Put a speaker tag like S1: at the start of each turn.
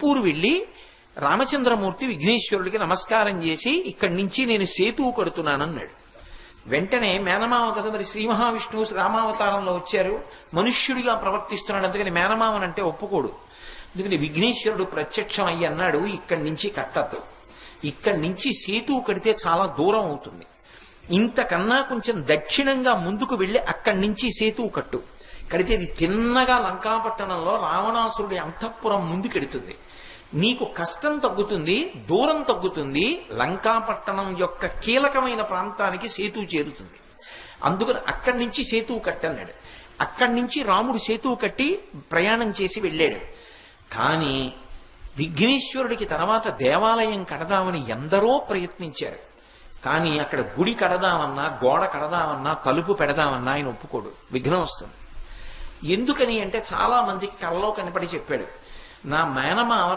S1: పూరు వెళ్ళి రామచంద్రమూర్తి విఘ్నేశ్వరుడికి నమస్కారం చేసి ఇక్కడి నుంచి నేను సేతువు కడుతున్నానన్నాడు. వెంటనే మేనమామ కదా మరి శ్రీ మహావిష్ణువు రామావతారంలో వచ్చారు, మనుష్యుడిగా ప్రవర్తిస్తున్నాడు, అందుకని మేనమామనంటే ఒప్పుకోడు. అందుకని విఘ్నేశ్వరుడు ప్రత్యక్షం అయ్యి అన్నాడు, ఇక్కడి నుంచి కట్టద్దు, ఇక్కడి నుంచి సేతువు కడితే చాలా దూరం అవుతుంది, ఇంతకన్నా కొంచెం దక్షిణంగా ముందుకు వెళ్ళి అక్కడి నుంచి సేతువు కట్టు, కడితే ఇది తిన్నగా లంకాపట్టణంలో రావణాసురుడి అంతఃపురం ముందుకెడుతుంది, నీకు కష్టం తగ్గుతుంది, దూరం తగ్గుతుంది, లంకాపట్టణం యొక్క కీలకమైన ప్రాంతానికి సేతువు చేరుతుంది, అందుకని అక్కడి నుంచి సేతువు కట్టన్నాడు. అక్కడి నుంచి రాముడు సేతువు కట్టి ప్రయాణం చేసి వెళ్ళాడు. కానీ విఘ్నేశ్వరుడికి తర్వాత దేవాలయం కడదామని ఎందరో ప్రయత్నించారు. కానీ అక్కడ గుడి కడదామన్నా, గోడ కడదామన్నా, తలుపు పెడదామన్నా ఆయన ఒప్పుకోడు, విఘ్నం వస్తుంది. ఎందుకని అంటే చాలా మందికి కలలో కనపడి చెప్పాడు, నా మేనమామ